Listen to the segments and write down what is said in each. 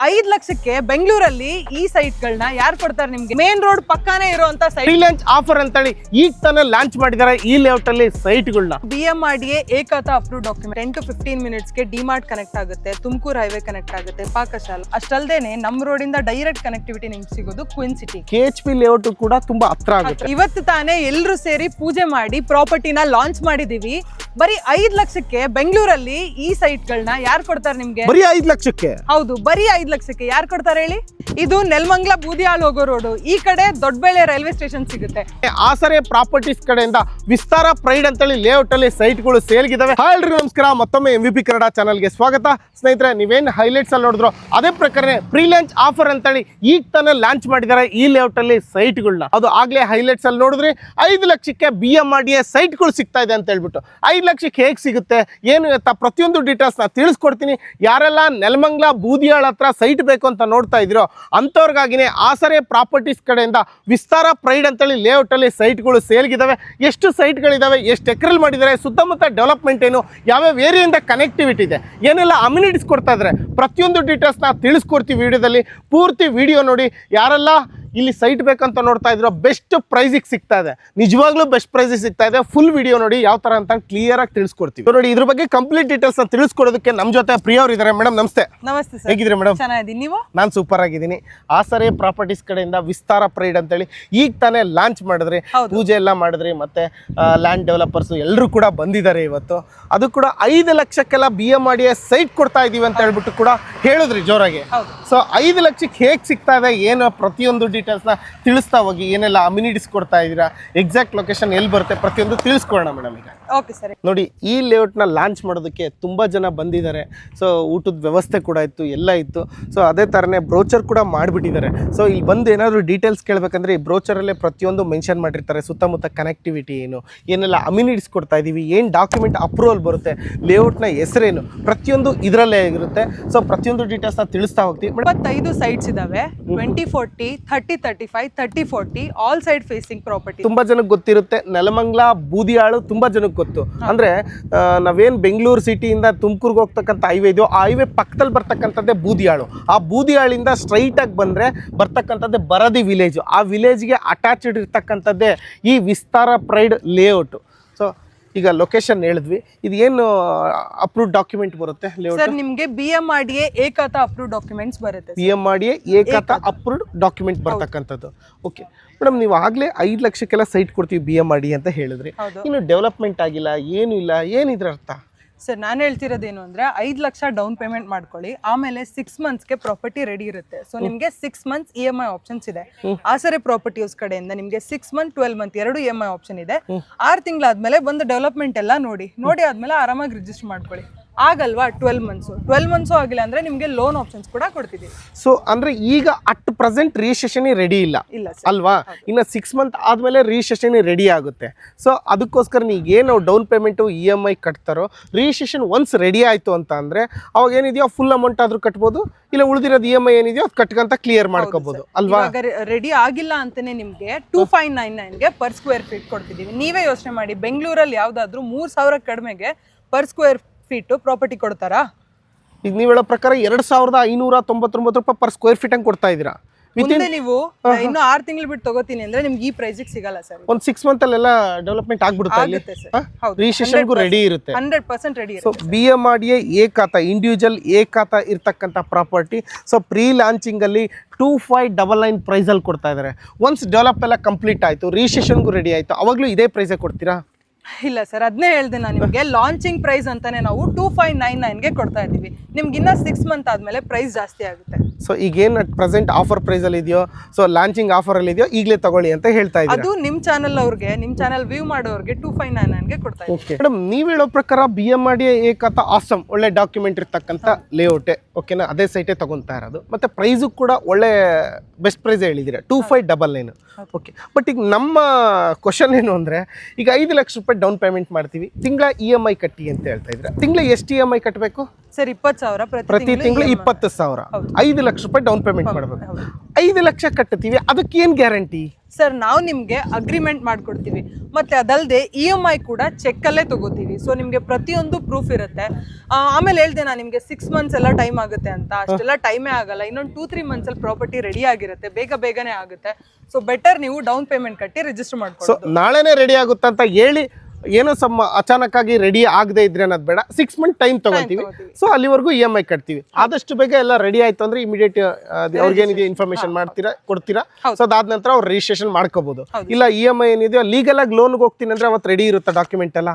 5 ಲಕ್ಷಕ್ಕೆ ಬೆಂಗಳೂರಲ್ಲಿ ಈ ಸೈಟ್ಗಳನ್ನ ಯಾರು ಕೊಡ್ತಾರೆ ನಿಮ್ಗೆ? ಮೇನ್ ರೋಡ್ ಪಕ್ಕಾನೇ ಇರುವಂತ ಸೈಟ್. ಫ್ರೀ ಲಾಂಚ್ ಆಫರ್ ಅಂತೇಳಿ ಈಗ ತಾನೇ ಲಾಂಚ್ ಮಾಡಿದ್ದಾರೆ ಈ ಲೇಔಟ್ ಅಲ್ಲಿ ಸೈಟ್ಗಳನ್ನ. BMRDA ಏಕತಾ ಅಪ್ರೂವ್ ಡಾಕ್ಯುಮೆಂಟ್ 10 to 15 minutes ಗೆ ಡಿಮಾರ್ಟ್ ಕನೆಕ್ಟ್ ಆಗುತ್ತೆ, ತುಮಕೂರು ಹೈವೇ ಕನೆಕ್ಟ್ ಆಗುತ್ತೆ, ಪಾಕಶಾಲ. ಅಷ್ಟಲ್ದೇನೆ ನಮ್ಮ ರೋಡ್ ಇಂದ ಡೈರೆಕ್ಟ್ ಕನೆಕ್ಟಿವಿಟಿ ನಿಮ್ಗೆ ಸಿಗೋದು ಕ್ವೀನ್ ಸಿಟಿ. KHP ಲೇಔಟ್ ಕೂಡ ತುಂಬಾ ಹತ್ರ ಆಗುತ್ತೆ. ಇವತ್ತು ತಾನೇ ಎಲ್ಲರೂ ಸೇರಿ ಪೂಜೆ ಮಾಡಿ ಪ್ರಾಪರ್ಟಿನ ಲಾಂಚ್ ಮಾಡಿದೀವಿ. ಬರೀ 5 ಲಕ್ಷಕ್ಕೆ ಬೆಂಗಳೂರಲ್ಲಿ ಈ ಸೈಟ್ಗಳನ್ನ ಯಾರು ಕೊಡ್ತಾರೆ ನಿಮ್ಗೆ? ಬರೀ 5 ಲಕ್ಷಕ್ಕೆ. ಹೌದು, ಬರೀ 5 ಲಕ್ಷಕ್ಕೆ ಯಾರು ಕೊಡ್ತಾರೆ ಹೇಳಿ? ಇದು ನೆಲಮಂಗಲ ಬೂದಿಯಾಳ್ ಹೋಗೋ ರೋಡ್. ಈ ಕಡೆ ದೊಡ್ಡಬೆಳೆ ರೈಲ್ವೆ ಸ್ಟೇಷನ್ ಸಿಗುತ್ತೆ. ಆಸರೆ ಪ್ರಾಪರ್ಟೀಸ್ ಕಡೆಯಿಂದ ವಿಸ್ತಾರ ಪ್ರೈಡ್ ಅಂತೇಳಿ ಲೇಔಟ್ ಅಲ್ಲಿ ಸೈಟ್ಗಳು ಸೇಲ್ಗಿದಾವೆ. ಹಾಯ್ ಎಲ್ರಿಗೂ ನಮಸ್ಕಾರ, ಮತ್ತೊಮ್ಮೆ MVP ಕನ್ನಡ ಚಾನಲ್ಗೆ ಸ್ವಾಗತ. ಸ್ನೇಹಿತರೆ, ನೀವೇನು ಹೈಲೈಟ್ಸ್ ಅಲ್ಲಿ ನೋಡಿದ್ರು ಅದೇ ಪ್ರಕಾರ ಪ್ರೀ ಲಾಂಚ್ ಆಫರ್ ಅಂತೇಳಿ ಈಗ ತಾನೇ ಲಾಂಚ್ ಮಾಡಿದ್ದಾರೆ ಈ ಲೇಔಟ್ ಅಲ್ಲಿ ಸೈಟ್ಗಳನ್ನ. ಅದು ಆಗ್ಲೇ ಹೈಲೈಟ್ಸ್ ಅಲ್ಲಿ ನೋಡಿದ್ರಿ 5 ಲಕ್ಷಕ್ಕೆ BMRDA ಸೈಟ್ಗಳು ಸಿಗ್ತಾ ಇದೆ ಅಂತ ಹೇಳ್ಬಿಟ್ಟು. 5 ಲಕ್ಷಕ್ಕೆ ಹೇಗೆ ಸಿಗುತ್ತೆ, ಏನು ಎತ್ತಾ, ಪ್ರತಿಯೊಂದು ಡೀಟೇಲ್ಸ್ ನಾ ತಿಳಿಸ್ಕೊಡ್ತೀನಿ. ಯಾರೆಲ್ಲ ನೆಲಮಂಗಲ ಬೂದಿಯಾಳ್ ಹತ್ರ ಸೈಟ್ ಬೇಕು ಅಂತ ನೋಡ್ತಾ ಇದ್ದೀರೋ ಅಂಥವ್ರಿಗಾಗಿನೇ ಆಸರೆ ಪ್ರಾಪರ್ಟೀಸ್ ಕಡೆಯಿಂದ ವಿಸ್ತಾರ ಪ್ರೈಡ್ ಅಂತೇಳಿ ಲೇಔಟ್ ಅಲ್ಲಿ ಸೈಟ್ಗಳು ಸೇಲ್ಗಿದಾವೆ. ಎಷ್ಟು ಸೈಟ್ಗಳಿದಾವೆ, ಎಷ್ಟು ಎಕರೆಲ್ ಮಾಡಿದ್ದಾರೆ, ಸುತ್ತಮುತ್ತ ಡೆವಲಪ್ಮೆಂಟ್ ಏನು, ಯಾವ್ಯಾವ ಏರಿಯಿಂದ ಕನೆಕ್ಟಿವಿಟಿ ಇದೆ, ಏನೆಲ್ಲ ಅಮ್ಯುನಿಟೀಸ್ ಕೊಡ್ತಾ ಇದ್ದಾರೆ, ಪ್ರತಿಯೊಂದು ಡೀಟೇಲ್ಸ್ ನಾ ತಿಳಿಸ್ಕೊಡ್ತೀವಿ ವಿಡಿಯೋದಲ್ಲಿ. ಪೂರ್ತಿ ವಿಡಿಯೋ ನೋಡಿ. ಯಾರೆಲ್ಲ ಇಲ್ಲಿ ಸೈಟ್ ಬೇಕಂತ ನೋಡ್ತಾ ಇದ್ರು ಬೆಸ್ಟ್ ಪ್ರೈಸಿಗೆ ಸಿಗ್ತಾ ಇದೆ, ನಿಜವಾಗ್ಲೂ ಬೆಸ್ಟ್ ಪ್ರೈಸಿಗೆ ಸಿಗ್ತಾ ಇದೆ. ಫುಲ್ ವಿಡಿಯೋ ನೋಡಿ ಯಾವ ತರ ಅಂತ ಕ್ಲಿಯರ್ ಆಗಿ ತಿಳಿಸ್ಕೊಡ್ತೀವಿ. ನೋಡಿ, ಇದ್ರ ಬಗ್ಗೆ ಕಂಪ್ಲೀಟ್ ಡೀಟೇಲ್ಸ್ ತಿಳಿಸ್ಕೊಡೋದಕ್ಕೆ ನಮ್ಮ ಜೊತೆ ಪ್ರಿಯ ಅವರು ಇದ್ದಾರೆ. ಮೇಡಮ್ ನಮಸ್ತೆ. ನಮಸ್ತೆ ಸರ್. ಹೇಗಿದ್ದೀರಾ ಮೇಡಮ್? ಚೆನ್ನಾಗಿದ್ದೀನಿ, ನೀವು? ನಾನು ಸೂಪರ್ ಆಗಿದ್ದೀನಿ. ಆಸರೆ ಪ್ರಾಪರ್ಟೀಸ್ ಕಡೆಯಿಂದ ವಿಸ್ತಾರ ಪ್ರೈಡ್ ಅಂತೇಳಿ ಈಗ ತಾನೇ ಲಾಂಚ್ ಮಾಡಿದ್ರಿ, ಪೂಜೆ ಎಲ್ಲ ಮಾಡಿದ್ರಿ, ಮತ್ತೆ ಲ್ಯಾಂಡ್ ಡೆವಲಪರ್ಸ್ ಎಲ್ಲರೂ ಕೂಡ ಬಂದಿದ್ದಾರೆ ಇವತ್ತು. ಅದು ಕೂಡ 5 ಲಕ್ಷಕ್ಕೆಲ್ಲ BMRDA ಸೈಟ್ ಕೊಡ್ತಾ ಇದೀವಿ ಅಂತ ಹೇಳ್ಬಿಟ್ಟು ಕೂಡ ಹೇಳಿದ್ರಿ ಜೋರಾಗಿ. ಸೊ 5 ಲಕ್ಷಕ್ಕೆ ಹೇಗೆ ಸಿಗ್ತಾ ಇದೆ, ಏನು ಪ್ರತಿಯೊಂದು ಡೀಟೇಲ್ಸ್ನ ತಿಳಿಸ್ತಾ ಹೋಗಿ. ಏನೆಲ್ಲ ಅಮ್ಯುನಿಟೀಸ್ ಕೊಡ್ತಾ ಇದ್ದೀರಾ, ಎಕ್ಸಾಕ್ಟ್ ಲೊಕೇಶನ್ ಎಲ್ಲಿ ಬರುತ್ತೆ, ಪ್ರತಿಯೊಂದು ತಿಳಿಸ್ಕೊಡೋಣ ಮೇಡಮ್. ಈಗ ಓಕೆ ಸರ್. ನೋಡಿ, ಈ ಲೇಔಟ್ನ ಲಾಂಚ್ ಮಾಡೋದಕ್ಕೆ ತುಂಬ ಜನ ಬಂದಿದ್ದಾರೆ. ಸೊ ಊಟದ ವ್ಯವಸ್ಥೆ ಕೂಡ ಇತ್ತು, ಎಲ್ಲ ಇತ್ತು. ಸೊ ಅದೇ ಥರನೇ ಬ್ರೋಚರ್ ಕೂಡ ಮಾಡಿಬಿಟ್ಟಿದ್ದಾರೆ. ಸೊ ಇಲ್ಲಿ ಬಂದು ಏನಾದರೂ ಡೀಟೇಲ್ಸ್ ಕೇಳಬೇಕಂದ್ರೆ ಈ ಬ್ರೋಚರಲ್ಲೇ ಪ್ರತಿಯೊಂದು ಮೆನ್ಷನ್ ಮಾಡಿರ್ತಾರೆ. ಸುತ್ತಮುತ್ತ ಕನೆಕ್ಟಿವಿಟಿ ಏನು, ಏನೆಲ್ಲ ಅಮ್ಯುನಿಟೀಸ್ ಕೊಡ್ತಾ ಇದ್ದೀವಿ, ಏನು ಡಾಕ್ಯುಮೆಂಟ್ ಅಪ್ರೂವಲ್ ಬರುತ್ತೆ, ಲೇಔಟ್ನ ಹೆಸರೇನು, ಪ್ರತಿಯೊಂದು ಇದರಲ್ಲೇ ಇರುತ್ತೆ. ಸೊ ಪ್ರತಿಯೊಂದು ಡೀಟೇಲ್ಸ್ನ ತಿಳಿಸ್ತಾ ಹೋಗ್ತೀವಿ. 25 ಸೈಟ್ಸ್ ಇದಾವೆ. 2040, 3035, 3040 ಆಲ್ ಸೈಡ್ ಫೇಸಿಂಗ್ ಪ್ರಾಪರ್ಟಿ. ತುಂಬಾ ಜನಕ್ಕೆ ಗೊತ್ತಿರುತ್ತೆ. ನೆಲಮಂಗಲ ಬೂದಿಯಾಳು ತುಂಬಾ ಜನಕ್ಕೆ ಗೊತ್ತು. ಅಂದ್ರೆ ನಾವೇನ್ ಬೆಂಗಳೂರು ಸಿಟಿಯಿಂದ ತುಮಕೂರ್ಗೆ ಹೋಗ್ತಕ್ಕಂಥ ಹೈವೇ ಇದೆಯೋ ಆ ಹೈವೇ ಪಕ್ಕದಲ್ಲಿ ಬರ್ತಕ್ಕಂಥದ್ದೇ ಬೂದಿಯಾಳು. ಆ ಬೂದಿಯಾಳಿಂದ ಸ್ಟ್ರೈಟ್ ಆಗಿ ಬಂದ್ರೆ ಬರ್ತಕ್ಕಂಥದ್ದೇ ಬರದಿ ವಿಲೇಜ್. ಆ ವಿಲೇಜ್ಗೆ ಅಟ್ಯಾಚ್ಡ್ ಇರ್ತಕ್ಕಂಥದ್ದೇ ಈ ವಿಸ್ತಾರ ಪ್ರೈಡ್ ಲೇಔಟ್. ಸೊ ಈಗ ಲೊಕೇಶನ್ ಹೇಳಿದ್ವಿ. ಇದು ಏನು ಅಪ್ರೂವ್ ಡಾಕ್ಯುಮೆಂಟ್ ಬರುತ್ತೆ ಲೇಔಟ್? ಸರ್, ನಿಮಗೆ BMRDA ಏಕತಾ ಅಪ್ರೂವ್ ಡಾಕ್ಯುಮೆಂಟ್ಸ್ ಬರುತ್ತೆ. BMRDA ಏಕತಾ ಅಪ್ರೂವ್ಡ್ ಡಾಕ್ಯುಮೆಂಟ್ ಬರ್ತಕ್ಕಂಥದ್ದು. ಓಕೆ ಮೇಡಮ್, ನೀವು ಆಗಲೇ 5 ಲಕ್ಷಕ್ಕೆಲ್ಲ ಸೈಟ್ ಕೊಡ್ತೀವಿ BMRDA ಅಂತ ಹೇಳಿದ್ರಿ. ಇನ್ನು ಡೆವಲಪ್ಮೆಂಟ್ ಆಗಿಲ್ಲ, ಏನು ಇಲ್ಲ, ಏನಿದ್ರ ಅರ್ಥ? ಸರ್, ನಾನು ಹೇಳ್ತಿರೋದೇನು ಅಂದರೆ 5 ಲಕ್ಷ ಡೌನ್ ಪೇಮೆಂಟ್ ಮಾಡ್ಕೊಳ್ಳಿ, ಆಮೇಲೆ 6 ಮಂತ್ಸ್ಗೆ ಪ್ರಾಪರ್ಟಿ ರೆಡಿ ಇರುತ್ತೆ. ಸೊ ನಿಮಗೆ 6 ಮಂತ್ಸ್ EMI ಆಪ್ಷನ್ಸ್ ಇದೆ. ಆಸರೆ ಪ್ರಾಪರ್ಟೀಸ್ ಕಡೆಯಿಂದ ನಿಮಗೆ 6 ಮಂತ್ 12 ಮಂತ್ 2 EMI ಆಪ್ಷನ್ ಇದೆ. 6 ತಿಂಗಳಾದ್ಮೇಲೆ ಬಂದು ಡೆವಲಪ್ಮೆಂಟ್ ಎಲ್ಲ ನೋಡಿ ಆದ್ಮೇಲೆ ಆರಾಮಾಗಿ ರಿಜಿಸ್ಟರ್ ಮಾಡ್ಕೊಳ್ಳಿ. ಆಗಲ್ವಾ 12 ಮಂತ್ಸು ಆಗಿಲ್ಲ ಅಂದ್ರೆ ನಿಮಗೆ ಲೋನ್ ಆಪ್ಷನ್ಸ್ ಕೂಡ ಕೊಡ್ತಿದ್ದೀವಿ. ಸೊ ಅಂದ್ರೆ ಈಗ ಅಟ್ ಪ್ರೆಸೆಂಟ್ ರಿಜಿಸ್ಟ್ರೇಷನ್ ರೆಡಿ ಇಲ್ಲ ಅಲ್ವಾ? ಇನ್ನು 6 ಮಂತ್ ಆದ್ಮೇಲೆ ರಿಜಿಸ್ಟ್ರೇಷನ್ ರೆಡಿ ಆಗುತ್ತೆ. ಸೊ ಅದಕ್ಕೋಸ್ಕರ ನೀವು ಏನು ಡೌನ್ ಪೇಮೆಂಟು EMI ಕಟ್ತಾರೋ, ರಿಜಿಸ್ಟ್ರೇಷನ್ ಒನ್ಸ್ ರೆಡಿ ಆಯ್ತು ಅಂತ ಅಂದ್ರೆ ಅವಾಗ ಏನಿದೆಯೋ ಫುಲ್ ಅಮೌಂಟ್ ಆದ್ರೂ ಕಟ್ಬೋದು, ಇಲ್ಲ ಉಳಿದಿರೋದು EMI ಏನಿದೆಯೋ ಅದು ಕಟ್ಕಂತ ಕ್ಲಿಯರ್ ಮಾಡ್ಕೋಬಹುದು ಅಲ್ವಾ? ರೆಡಿ ಆಗಿಲ್ಲ ಅಂತಾನೆ ನಿಮ್ಗೆ 2599ಗೆ ಪರ್ ಸ್ಕ್ವೇರ್ ಫೀಟ್ ಕೊಡ್ತಿದ್ದೀವಿ. ನೀವೇ ಯೋಚನೆ ಮಾಡಿ, ಬೆಂಗಳೂರಲ್ಲಿ ಯಾವ್ದಾದ್ರು 3000 ಕಡಿಮೆಗೆ ಪರ್ ಸ್ಕ್ವೇರ್ ಫೀಟ್ ಪ್ರಾಪರ್ಟಿ ಕೊಡ್ತಾರಾ? ಈಗ ನೀವು ಹೇಳೋ ಪ್ರಕಾರ 2599 ರೂಪಾಯಿ ಪರ್ ಸ್ಕ್ವೇರ್ ಫೀಟ್ ಹಂಗೆ ಕೊಡ್ತಾ ಇದ್ದೀರಾ. ಮುಂದೆ ನೀವು ಇನ್ನು 6 ತಿಂಗಳು ಬಿಟ್ಟು ತಗೋತೀನಿ ಅಂದ್ರೆ ನಿಮ್ಗೆ ಈ ಪ್ರೈಸ್ ಸಿಗಲ್ಲ ಸರ್. ಒಂದು 6 ಮಂತ್ ಅಲ್ಲೆಲ್ಲ ಡೆವಲಪ್ಮೆಂಟ್ ಆಗ್ಬಿಡುತ್ತೆ, ರಿಜಿಸ್ಟ್ರೇಷನ್ಗೂ ರೆಡಿ ಇರುತ್ತೆ. 100% ರೆಡಿ ಇರುತ್ತೆ. ಸೊ BMRDA ಏಕತಾ ಇಂಡಿವಿಜುವಲ್ ಏಕತಾ ಇರ್ತಕ್ಕಂಥ ಪ್ರಾಪರ್ಟಿ. ಸೊ ಪ್ರೀ ಲಾಂಚಿಂಗ್ ಅಲ್ಲಿ 2599 ಪ್ರೈಸ್ ಅಲ್ಲಿ ಕೊಡ್ತಾ ಇದ್ದಾರೆ. ಒನ್ಸ್ ಡೆವಲಪ್ ಎಲ್ಲ ಕಂಪ್ಲೀಟ್ ಆಯ್ತು, ರಿಜಿಸ್ಟ್ರೇಷನ್ಗೂ ರೆಡಿ ಆಯ್ತು, ಅವಾಗಲೂ ಇದೇ ಪ್ರೈಸೇ ಕೊಡ್ತೀರಾ? ಇಲ್ಲ ಸರ್, ಅದನ್ನೇ ಹೇಳ್ದೆ ನಾನು ನಿಮಗೆ. ಲಾಂಚಿಂಗ್ ಪ್ರೈಸ್ ಅಂತಾನೆ ನಾವು 2599ಗೆ ಕೊಡ್ತಾ ಇದ್ದೀವಿ. ನಿಮ್ಗೆ ಇನ್ನ 6 ಮಂತ್ ಆದ್ಮೇಲೆ ಪ್ರೈಸ್ ಜಾಸ್ತಿ ಆಗುತ್ತೆ. ಸೊ ಈಗೇನು ಅಟ್ ಪ್ರೆಸೆಂಟ್ ಆಫರ್ ಪ್ರೈಸ್ ಅಲ್ಲಿ ಇದೆಯೋ, ಸೊ ಲಾಂಚಿಂಗ್ ಆಫರ್ ಅಲ್ಲಿ ಇದೆಯೋ, ಈಗಲೇ ತಗೊಳ್ಳಿ ಅಂತ ಹೇಳ್ತಾ ಇದ್ದೀವಿ. ಅದು ನಿಮ್ಮ ಚಾನಲ್ ಅವ್ರಿಗೆ, ನಿಮ್ಮ ಚಾನಲ್ ವ್ಯೂ ಮಾಡೋರಿಗೆ 2599ಗೆ ಕೊಡ್ತಾ ಇದ್ದೀವಿ. ಓಕೆ ಮೇಡಮ್, ನೀವು ಹೇಳೋ ಪ್ರಕಾರ BMRDA ಏಕತಾ ಆಸಮ್ ಒಳ್ಳೆ ಡಾಕ್ಯುಮೆಂಟ್ ಇರ್ತಕ್ಕಂಥ ಲೇಔಟೇ. ಓಕೆನಾ, ಅದೇ ಸೈಟೇ ತಗೊಂತಾ ಇರೋದು. ಮತ್ತೆ ಪ್ರೈಸು ಕೂಡ ಒಳ್ಳೆ ಬೆಸ್ಟ್ ಪ್ರೈಸ್ ಹೇಳಿದ್ದೀರಾ, 2599. ಓಕೆ, ಬಟ್ ಈಗ ನಮ್ಮ ಕ್ವಶನ್ ಏನು ಅಂದರೆ, ಈಗ 5 ಲಕ್ಷ ರೂಪಾಯಿ ಡೌನ್ ಪೇಮೆಂಟ್ ಮಾಡ್ತೀವಿ, ತಿಂಗಳ EMI ಕಟ್ಟಿ ಅಂತ ಹೇಳ್ತಾ ಇದ್ರೆ ತಿಂಗಳ ಎಷ್ಟು EMI ಕಟ್ಟಬೇಕು ಸರ್? 20,000 ಪ್ರತಿ ತಿಂಗಳು 20,000. 5 ಲಕ್ಷ ರೂಪಾಯಿ ಡೌನ್ ಪೇಮೆಂಟ್ ಮಾಡಬೇಕು. 5 ಲಕ್ಷ ಕಟ್ತೀವಿ, ಅದಕ್ಕೆ ಏನು ಗ್ಯಾರಂಟಿ? ಸರ್ ನಾವು ನಿಮಗೆ ಅಗ್ರಿಮೆಂಟ್ ಮಾಡ್ಕೊಡ್ತೀವಿ, ಮತ್ತೆ ಅದಲ್ಲದೆ EMI ಕೂಡ ಚೆಕ್ಕಲ್ಲೇ ತಗೋತೀವಿ. ಸೊ ನಿಮಗೆ ಪ್ರತಿಯೊಂದು ಪ್ರೂಫ್ ಇರುತ್ತೆ. ಆಮೇಲೆ ಹೇಳ್ದೆ ನಾನು ನಿಮಗೆ 6 ಮಂತ್ಸ್ ಎಲ್ಲ ಟೈಮ್ ಆಗುತ್ತೆ ಅಂತ. ಅಷ್ಟೆಲ್ಲ ಟೈಮೇ ಆಗಲ್ಲ. ಇನ್ನೊಂದು 2-3 ಮಂತ್ಸಲ್ಲಿ ಪ್ರಾಪರ್ಟಿ ರೆಡಿ ಆಗಿರುತ್ತೆ, ಬೇಗನೆ ಆಗುತ್ತೆ. ಸೊ ಬೆಟರ್ ನೀವು ಡೌನ್ ಪೇಮೆಂಟ್ ಕಟ್ಟಿ ರಿಜಿಸ್ಟರ್ ಮಾಡ್ಕೊಳ್ಳಿ. ಸೊ ನಾಳೆನೇ ರೆಡಿ ಆಗುತ್ತೆ ಅಂತ ಹೇಳಿ ಏನೋ ಅಚಾನಕ್ ಆಗಿ ರೆಡಿ ಆಗದೆ ಇದ್ರೆ ಅನ್ನೋದು ಬೇಡ. 6 ಮಂತ್ ಟೈಮ್ ತಗೊಂತೀವಿ. ಸೊ ಅಲ್ಲಿವರೆಗೂ EMI ಕಟ್ತೀವಿ. ಆದಷ್ಟು ಬೇಗ ಎಲ್ಲ ರೆಡಿ ಆಯ್ತು ಅಂದ್ರೆ ಇಮಿಡಿಯೇಟ್ ಅವ್ರಿಗೇನಿದೆ ಇನ್ಫಾರ್ಮೇಶನ್ ಕೊಡ್ತೀರಾ. ಸೊ ಅದಾದ ನಂತರ ಅವ್ರು ರಿಜಿಸ್ಟ್ರೇಷನ್ ಮಾಡ್ಕೋಬಹುದು. ಇಲ್ಲ EMI ಏನಿದೆಯೋ ಲೀಗಲ್ ಆಗಿ ಲೋನ್ಗೆ ಹೋಗ್ತೀನಿ ಅಂದ್ರೆ ಅವತ್ತು ರೆಡಿ ಇರುತ್ತೆ ಡಾಕ್ಯುಮೆಂಟ್ ಎಲ್ಲ.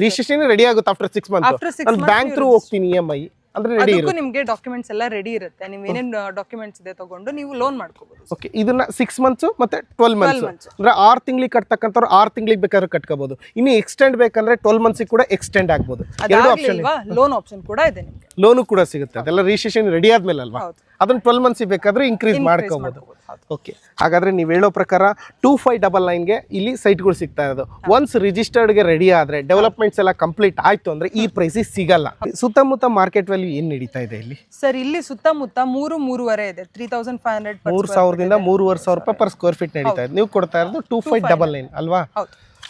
ರಿಜಿಸ್ಟ್ರೇಷನ್ ರೆಡಿ ಆಗುತ್ತೆ ಆಫ್ಟರ್ 6 ಮಂತ್. ನಾನು ಬ್ಯಾಂಕ್ ಥ್ರೂ ಹೋಗ್ತೀನಿ EMI ಅಂದ್ರೆ ರೆಡಿ ಇರುತ್ತೆ. ನಿಮಗೆ ಡಾಕ್ಯುಮೆಂಟ್ಸ್ ಎಲ್ಲ ರೆಡಿ ಇರುತ್ತೆ. ನೀವು ಏನೇನು ಡಾಕ್ಯುಮೆಂಟ್ಸ್ ಇದೆ ತಗೊಂಡು ನೀವು ಲೋನ್ ಮಾಡ್ಕೋಬಹುದು. ಓಕೆ, ಇದನ್ನ 6 ಮಂತ್ಸ್ ಮತ್ತೆ 12 ಮಂತ್ಸ್ ಅಂದ್ರೆ 6 ತಿಂಗಳಿಗೆ ಕಟ್ತಕ್ಕಂಥವ್ರು 6 ತಿಂಗಳಿಗೆ ಬೇಕಾದ್ರೆ ಕಟ್ಕೋಬಹುದು. ಇನ್ನು ಎಕ್ಸ್ಟೆಂಡ್ ಬೇಕಂದ್ರೆ 12 ಮಂತ್ಸ್ ಕೂಡ ಎಕ್ಸ್ಟೆಂಡ್ ಆಗ್ಬೋದು. ಎರಡು ಆಪ್ಷನ್, ಲೋನ್ ಆಪ್ಷನ್ ಕೂಡ ಇದೆ ನಿಮಗೆ. ಲೋನು ಕೂಡ ಸಿಗುತ್ತೆ. ಅದೆಲ್ಲ ರಿಜಿಸ್ಟ್ರೇಷನ್ ರೆಡಿ ಆದ್ಮೇಲೆ ಅಲ್ವಾ, ಅದನ್ನ 12 ಮಂತ್ಸ್ ಬೇಕಾದ್ರೆ ಇನ್ಕ್ರೀಸ್ ಮಾಡ್ಕೋಬಹುದು. ಓಕೆ, ಹಾಗಾದ್ರೆ ನೀವು ಹೇಳೋ ಪ್ರಕಾರ 2599ಗೆ ಇಲ್ಲಿ ಸೈಟ್ಗಳು ಸಿಗ್ತಾ ಇರೋದು. ಒನ್ಸ್ ರಿಜಿಸ್ಟರ್ಡ್ಗೆ ರೆಡಿ ಆದ್ರೆ ಡೆವಲಪ್ಮೆಂಟ್ಸ್ ಎಲ್ಲ ಕಂಪ್ಲೀಟ್ ಆಯ್ತು ಅಂದ್ರೆ ಈ ಪ್ರೈಸಿಗೆ ಸಿಗಲ್ಲ. ಸುತ್ತಮುತ್ತ ಮಾರ್ಕೆಟ್ ವ್ಯಾಲ್ಯೂ ಏನ್ ನಡೀತಾ ಇದೆ ಇಲ್ಲಿ? ಸರ್ ಇಲ್ಲಿ ಸುತ್ತಮುತ್ತ 3-3.5 ಇದೆ. 3500 3,000ದಿಂದ 3,500 ರೂಪಾಯಿ ಪರ್ ಸ್ಕ್ವೇರ್ ಫೀಟ್ ನಡೀತಾ ಇದೆ. ನೀವು ಕೊಡ್ತಾ ಇರೋದು 2599 ಅಲ್ವಾ?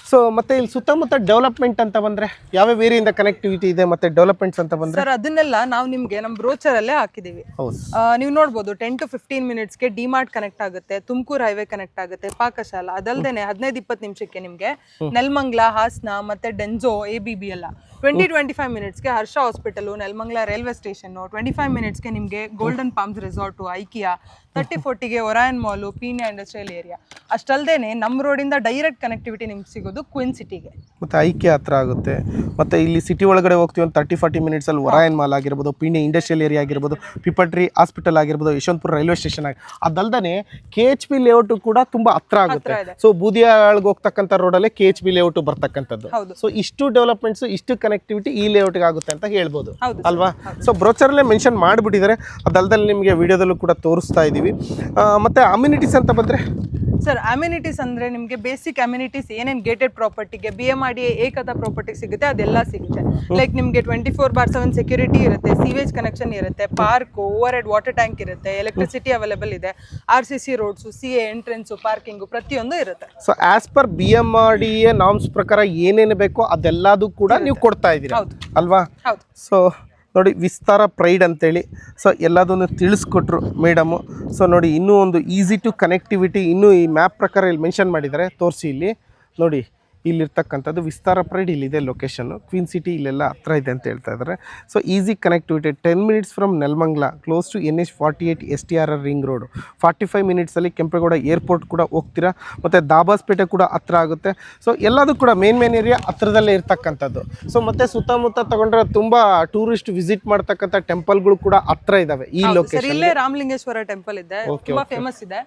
ಸೊ ಮತ್ತೆ ಇಲ್ಲಿ ಸುತ್ತಮುತ್ತ ಡೆವಲಪ್ಮೆಂಟ್ ಅಂತ ಬಂದ್ರೆ ಯಾವ ಏರಿಯಿಂದ ಕನೆಕ್ಟಿವಿಟಿ ಇದೆ ಮತ್ತೆ ಡೆವಲಪ್ಮೆಂಟ್ಸ್ ಅಂತ ಬಂದ್ರೆ? ಸರ್ ಅದನ್ನೆಲ್ಲ ನಾವು ನಿಮ್ಗೆ ನಮ್ಮ ಬ್ರೋಚರ್ ಅಲ್ಲೇ ಹಾಕಿದೀವಿ. ನೀವು ನೋಡ್ಬೋದು 10 to 15 ಮಿನಿಟ್ಸ್ಗೆ ಡಿಮಾರ್ಟ್ ಕನೆಕ್ಟ್ ಆಗುತ್ತೆ, ತುಮಕೂರು ಹೈವೇ ಕನೆಕ್ಟ್ ಆಗುತ್ತೆ, ಪಾಕಶಾಲಾ. ಅದಲ್ದೇನೆ 15-20 ನಿಮಿಷಕ್ಕೆ ನಿಮ್ಗೆ ನೆಲಮಂಗಲ, ಹಾಸನ ಮತ್ತೆ ಡೆನ್ಸೋ, ABB ಎಲ್ಲ. 20-25 ಮಿನಿಟ್ಸ್ಗೆ Harsha hospital, Nelamangala railway station. 25 ಮಿನಿಟ್ಸ್ಗೆ ನಿಮ್ಗೆ ಗೋಲ್ಡನ್ ಪಾಮ್ಸ್ ರೆಸಾರ್ಟು, ಐಕಿಯಾ. 30-40ಗೆ Orion mall, Peenya industrial area. ಅಷ್ಟಲ್ದೇನೆ ನಮ್ಮ ರೋಡಿಂದ ಡೈರೆಕ್ಟ್ ಕನೆಕ್ಟಿವಿಟಿ ನಿಮ್ಗೆ ಸಿಗೋದು ಕ್ವೀನ್ ಸಿಟಿಗೆ. ಮತ್ತೆ ಐಕಿಯಾ ಹತ್ರ ಆಗುತ್ತೆ. ಮತ್ತೆ ಇಲ್ಲಿ ಸಿಟಿ ಒಳಗಡೆ ಹೋಗ್ತೀವಿ ಒಂದು 30-40 ಮಿನಿಟ್ಸ್ ಅಲ್ಲಿ ಒರಾಯನ್ ಮಾಲ್ ಆಗಿರ್ಬೋದು, ಪೀಣ್ಯ ಇಂಡಸ್ಟ್ರಿಯಲ್ ಏರಿಯಾ ಆಗಿರ್ಬೋದು, ಪಿಪಟ್ರಿ ಹಾಸ್ಪಿಟಲ್ ಆಗಿರ್ಬೋದು, ಯಶವಂತಪುರ ರೈಲ್ವೆ ಸ್ಟೇಷನ್ ಆಗಿ. ಅದಲ್ದೇ KHP ಲೇಔಟ್ ಕೂಡ ತುಂಬಾ ಹತ್ರ ಆಗುತ್ತೆ. ಸೊ ಬೂದಿಯಾಳ್ಗೆ ಹೋಗ್ತಕ್ಕಂಥ ರೋಡಲ್ಲೇ KHP ಲೇಔಟ್ ಬರ್ತಕ್ಕಂಥದ್ದು. ಸೊ ಇಷ್ಟು ಡೆವಲಪ್ಮೆಂಟ್ಸ್, ಇಷ್ಟು ಕನೆಕ್ಟಿವಿಟಿ ಈ ಲೇಔಟ್ಗೆ ಆಗುತ್ತೆ ಅಂತ ಹೇಳ್ಬೋದು ಅಲ್ವಾ? ಸೊ ಬ್ರೋಚರಲ್ಲೇ ಮೆನ್ಷನ್ ಮಾಡಿಬಿಟ್ಟಿದ್ದಾರೆ. ಅದಲ್ದಲ್ಲಿ ನಿಮಗೆ ವಿಡಿಯೋದಲ್ಲೂ ಕೂಡ ತೋರಿಸ್ತಾ ಇದ್ದೀವಿ. ಮತ್ತೆ ಅಮ್ಯುನಿಟೀಸ್ ಅಂತ ಬಂದರೆ ಸರ್, ಅಮ್ಯುನಿಟೀಸ್ ಅಂದ್ರೆ ನಿಮಗೆ ಬೇಸಿಕ್ ಅಮ್ಯುನಿಟೀಸ್ ಏನೇನು ಗೇಟೆಡ್ ಪ್ರಾಪರ್ಟಿಗೆ BMRDA ಏಕತಾ ಪ್ರಾಪರ್ಟಿ ಸಿಗುತ್ತೆ ಅದೆಲ್ಲ ಸಿಗುತ್ತೆ. ಲೈಕ್ ನಿಮಗೆ 24/7 ಸೆಕ್ಯೂರಿಟಿ ಇರುತ್ತೆ, ಸೀವೇಜ್ ಕನೆಕ್ಷನ್ ಇರುತ್ತೆ, park, over head water tank ಇರುತ್ತೆ, ಎಲೆಕ್ಟ್ರಿಸಿಟಿ ಅವೈಲೇಬಲ್ ಇದೆ, RCC roads, CA entrance, parking ಪ್ರತಿಯೊಂದು ಇರುತ್ತೆ. So as per BMRDA norms ಪ್ರಕಾರ ಏನೇನು ಬೇಕೋ ಅದೆಲ್ಲದೂ ಕೂಡ ನೀವು ಕೊಡ್ತಾ ಇದ್ದೀರಾ ಅಲ್ವಾ? ಸೊ ನೋಡಿ, ವಿಸ್ತಾರ ಪ್ರೈಡ್ ಅಂತೇಳಿ ಸೊ ಎಲ್ಲದನ್ನು ತಿಳಿಸ್ಕೊಟ್ರು ಮೇಡಮು. ಸೊ ನೋಡಿ, ಇನ್ನೂ ಒಂದು ಈಸಿ ಟು ಕನೆಕ್ಟಿವಿಟಿ ಇನ್ನೂ ಈ ಮ್ಯಾಪ್ ಪ್ರಕಾರ ಇಲ್ಲಿ ಮೆನ್ಷನ್ ಮಾಡಿದ್ದಾರೆ. ತೋರಿಸಿ ಇಲ್ಲಿ ನೋಡಿ, ಇಲ್ಲಿರ್ತಕ್ಕಂಥದ್ದು ವಿಸ್ತಾರ ಪ್ರೈಡ್ ಇಲ್ಲಿದೆ ಲೊಕೇಶನ್ನು. ಕ್ವೀನ್ ಸಿಟಿ ಇಲ್ಲೆಲ್ಲ ಹತ್ರ ಇದೆ ಅಂತ ಹೇಳ್ತಾ ಇದ್ದಾರೆ. So easy connectivity 10 minutes from Nelamangala, close to NH48 STRR ring road. 45 ಮಿನಿಟ್ಸಲ್ಲಿ ಕೆಂಪೇಗೌಡ ಏರ್ಪೋರ್ಟ್ ಕೂಡ ಹೋಗ್ತೀರಾ. ಮತ್ತು ದಾಬಾಸ್ಪೇಟೆ ಕೂಡ ಹತ್ರ ಆಗುತ್ತೆ. ಸೊ ಎಲ್ಲದೂ ಕೂಡ ಮೇನ್ ಏರಿಯಾ ಹತ್ರದಲ್ಲೇ ಇರ್ತಕ್ಕಂಥದ್ದು. ಸೊ ಮತ್ತು ಸುತ್ತಮುತ್ತ ತಗೊಂಡ್ರೆ ತುಂಬ ಟೂರಿಸ್ಟ್ ವಿಸಿಟ್ ಮಾಡ್ತಕ್ಕಂಥ ಟೆಂಪಲ್ಗಳು ಕೂಡ ಹತ್ರ ಇದ್ದಾವೆ ಈ ಲೊಕೇಶನ್. ಇಲ್ಲೇ ರಾಮಲಿಂಗೇಶ್ವರ ಟೆಂಪಲ್ ಇದೆ, ತುಂಬಾ ಫೇಮಸ್ ಇದೆ.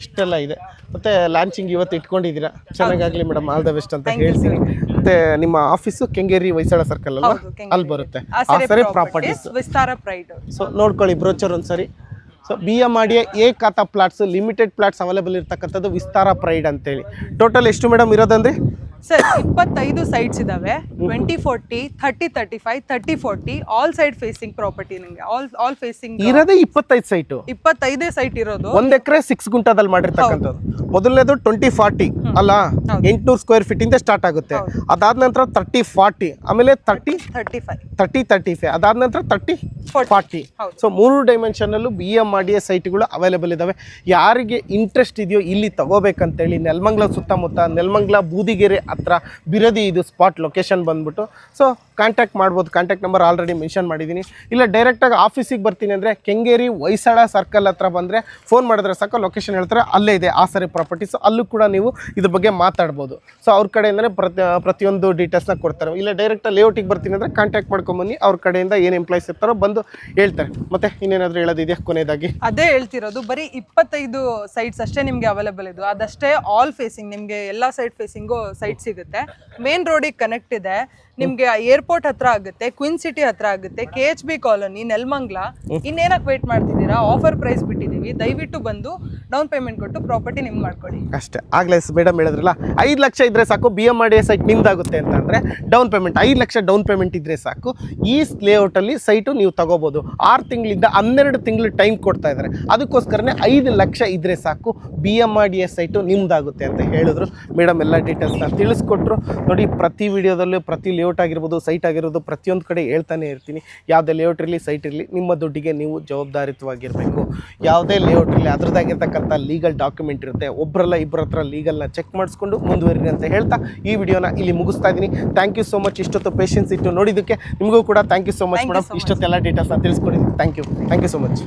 ಇಷ್ಟೆಲ್ಲ ಇದೆ. ಮತ್ತೆ ಲಾಂಚಿಂಗ್ ಇವತ್ತು ಇಟ್ಕೊಂಡಿದ್ದೀರಾ, ಚೆನ್ನಾಗಾಗ್ಲಿ ಮೇಡಮ್, ಆಲ್ ದ ಬೆಸ್ಟ್ ಅಂತ ಹೇಳ್ತೀನಿ. ಮತ್ತೆ ನಿಮ್ಮ ಆಫೀಸು ಕೆಂಗೇರಿ ಹೊಯ್ಸಳ ಸರ್ಕಲ್ ಅಲ್ಲ, ಅಲ್ಲಿ ಬರುತ್ತೆ ಆಸರೆ ಪ್ರಾಪರ್ಟೀಸ್ ವಿಸ್ತಾರ ಪ್ರೈಡ್. ಸೊ ನೋಡ್ಕೊಳ್ಳಿ ಬ್ರೋಚರ್ ಒಂದ್ಸರಿ. ಸೊ BMRDA ಏಕತಾ ಪ್ಲಾಟ್ಸ್, ಲಿಮಿಟೆಡ್ ಪ್ಲಾಟ್ಸ್ ಅವೈಲೇಬಲ್ ಇರ್ತಕ್ಕಂಥದ್ದು ವಿಸ್ತಾರ ಪ್ರೈಡ್ ಅಂತೇಳಿ. ಟೋಟಲ್ ಎಷ್ಟು ಮೇಡಮ್ ಇರೋದಂದ್ರೆ? ಸರ್ 25 ಸೈಟ್ಸ್ ಇದಾವೆ. 20-40, 30-35, 30-40 ಆಲ್ ಸೈಡ್ ಫೇಸಿಂಗ್ ಪ್ರಾಪರ್ಟಿ. ನಿಮಗೆ ಆಲ್ ಫೇಸಿಂಗ್ ಇರೋದೇ 25 ಸೈಟು. 25 ಸೈಟ್ ಇರೋದು. 1 ಎಕರೆ 6 ಗುಂಟದಲ್ಲಿ ಮಾಡಿರ್ತಕ್ಕಂಥದ್ದು. ಮೊದಲನೇದು 20-40 ಅಲ್ಲ, 800 ಸ್ಕ್ವೇರ್ ಫೀಟ್ ಇಂದ ಸ್ಟಾರ್ಟ್ ಆಗುತ್ತೆ. ಅದಾದ ನಂತರ 30-40, ಆಮೇಲೆ 30-35, ಅದಾದ ನಂತರ 30-40. ಸೊ 3 ಡೈಮೆನ್ಷನ್ ಅಲ್ಲೂ BMRDA ಸೈಟ್ಗಳು ಅವೈಲೇಬಲ್ ಇದಾವೆ. ಯಾರಿಗೆ ಇಂಟ್ರೆಸ್ಟ್ ಇದೆಯೋ ಇಲ್ಲಿ ತಗೋಬೇಕಂತೇಳಿ ನೆಲಮಂಗಲ ಸುತ್ತಮುತ್ತ, ನೆಲಮಂಗಲ ಬೂದಿಗೆರೆ ಹತ್ರ ಬಿರದಿ ಇದು ಸ್ಪಾಟ್ ಲೊಕೇಶನ್ ಬಂದ್ಬಿಟ್ಟು. ಸೊ ಕಾಂಟ್ಯಾಕ್ಟ್ ಮಾಡ್ಬೋದು. ಕಾಂಟ್ಯಾಕ್ಟ್ ನಂಬರ್ ಆಲ್ರೆಡಿ ಮೆನ್ಷನ್ ಮಾಡಿದ್ದೀನಿ. ಇಲ್ಲ ಡೈರೆಕ್ಟಾಗಿ ಆಫೀಸಿಗೆ ಬರ್ತೀನಿ ಅಂದರೆ ಕೆಂಗೇರಿ ಹೊಯ್ಸಳ ಸರ್ಕಲ್ ಹತ್ರ ಬಂದರೆ ಫೋನ್ ಮಾಡಿದ್ರೆ ಸಾಕು, ಲೊಕೇಶನ್ ಹೇಳ್ತಾರೆ, ಅಲ್ಲೇ ಇದೆ ಆಸರೆ ಪ್ರಾಪರ್ಟೀಸ್. ಅಲ್ಲೂ ಕೂಡ ನೀವು ಇದ್ರ ಬಗ್ಗೆ ಮಾತಾಡ್ಬೋದು. ಸೊ ಅವ್ರ ಕಡೆಯಿಂದನೇ ಪ್ರತಿಯೊಂದು ಡೀಟೇಲ್ಸ್ನ ಕೊಡ್ತಾರೆ. ಇಲ್ಲ ಡೈರೆಕ್ಟ್ ಲೇಔಟಿಗೆ ಬರ್ತೀನಿ ಅಂದರೆ ಕಾಂಟ್ಯಾಕ್ಟ್ ಮಾಡ್ಕೊಂಬನ್ನಿ, ಅವ್ರ ಕಡೆಯಿಂದ ಏನು ಎಂಪ್ಲಾಯ್ಸ್ ಇರ್ತಾರೋ ಬಂದು ಹೇಳ್ತಾರೆ. ಮತ್ತೆ ಇನ್ನೇನಾದರೂ ಹೇಳೋದಿದೆಯಾ ಕೊನೆಯದಾಗಿ? ಅದೇ ಹೇಳ್ತಿರೋದು, ಬರೀ 25 ಸೈಟ್ಸ್ ಅಷ್ಟೇ ನಿಮಗೆ ಅವೈಲೇಬಲ್ ಇದು. ಅದಷ್ಟೇ ಆಲ್ ಫೇಸಿಂಗ್, ನಿಮಗೆ ಎಲ್ಲ ಸೈಡ್ ಫೇಸಿಂಗು ಸೈಟ್ಸ್ ಸೈಟ್ ಸಿಗುತ್ತೆ. ಮೇನ್ ರೋಡಿಗೆ ಕನೆಕ್ಟ್ ಇದೆ, ನಿಮ್ಗೆ ಏರ್ಪೋರ್ಟ್ ಹತ್ರ ಆಗುತ್ತೆ, ಕ್ವೀನ್ ಸಿಟಿ ಹತ್ರ ಆಗುತ್ತೆ, KHB ಕಾಲೋನಿ, ನೆಲಮಂಗ್ಲ. ಇನ್ನೇನಕ್ಕೆ ವೇಟ್ ಮಾಡ್ತಿದ್ದೀರಾ? ಆಫರ್ ಪ್ರೈಸ್ ಬಿಟ್ಟಿದ್ದೀವಿ, ದಯವಿಟ್ಟು ಬಂದು ಡೌನ್ ಪೇಮೆಂಟ್ ಕೊಟ್ಟು ಪ್ರಾಪರ್ಟಿ ನಿಮ್ಗೆ ಮಾಡ್ಕೊಳ್ಳಿ ಅಷ್ಟೇ. ಆಗಲೇ ಮೇಡಮ್ ಹೇಳಿದ್ರಲ್ಲ 5 ಲಕ್ಷ ಇದ್ರೆ ಸಾಕು BMRDA ಸೈಟ್ ನಿಮ್ದಾಗುತ್ತೆ ಅಂತ ಅಂದರೆ down payment 5 lakh down payment ಇದ್ರೆ ಸಾಕು ಈ ಲೇಔಟಲ್ಲಿ ಸೈಟು ನೀವು ತಗೋಬೋದು. 6 ತಿಂಗಳಿಂದ 12 ತಿಂಗಳು ಟೈಮ್ ಕೊಡ್ತಾ ಇದ್ದಾರೆ. ಅದಕ್ಕೋಸ್ಕರನೇ 5 ಲಕ್ಷ ಇದ್ರೆ ಸಾಕು BMRDA ಸೈಟು ನಿಮ್ದಾಗುತ್ತೆ ಅಂತ ಹೇಳಿದ್ರು. ಮೇಡಮ್ ಎಲ್ಲ ಡೀಟೇಲ್ಸ್ನ ತಿಳಿಸ್ಕೊಟ್ರು. ನೋಡಿ, ಪ್ರತಿ ವಿಡಿಯೋದಲ್ಲೂ ಪ್ರತಿ ಲೇಔಟ್ ಆಗಿರ್ಬೋದು, ಸೈಟ್ ಆಗಿರ್ಬೋದು, ಪ್ರತಿಯೊಂದು ಕಡೆ ಹೇಳ್ತಾನೆ ಇರ್ತೀನಿ, ಯಾವುದೇ ಲೇಔಟ್ ಇರಲಿ ಸೈಟ್ ಇರಲಿ ನಿಮ್ಮ ದುಡ್ಡಿಗೆ ನೀವು ಜವಾಬ್ದಾರಿತವಾಗಿರಬೇಕು. ಯಾವುದೇ ಲೇಔಟ್ ಇರಲಿ ಅದರದ್ದಾಗಿರ್ತಕ್ಕಂಥ ಲೀಗಲ್ ಡಾಕ್ಯುಮೆಂಟ್ ಇರುತ್ತೆ. ಒಬ್ಬರಲ್ಲ ಇಬ್ಬರ ಹತ್ರ ಲೀಗಲ್ನ ಚೆಕ್ ಮಾಡಿಸ್ಕೊಂಡು ಮುಂದುವರಿರಿ ಅಂತ ಹೇಳ್ತಾ ಈ ವಿಡಿಯೋನ ಇಲ್ಲಿ ಮುಗಿಸ್ತಾ ಇದ್ದೀನಿ. ಥ್ಯಾಂಕ್ ಯು ಸೋ ಮಚ್ ಇಷ್ಟೊತ್ತು ಪೇಷನ್ಸ್ ಇಟ್ಟು ನೋಡಿದ್ದಕ್ಕೆ. ನಿಮಗೂ ಕೂಡ thank you so much madam, ಇಷ್ಟೊತ್ತೆಲ್ಲ ಡೀಟೇಲ್ಸ್ನ ತಿಳಿಸ್ಕೊಡಿದ್ದಕ್ಕೆ ಥ್ಯಾಂಕ್ ಯು ಸೊ ಮಚ್.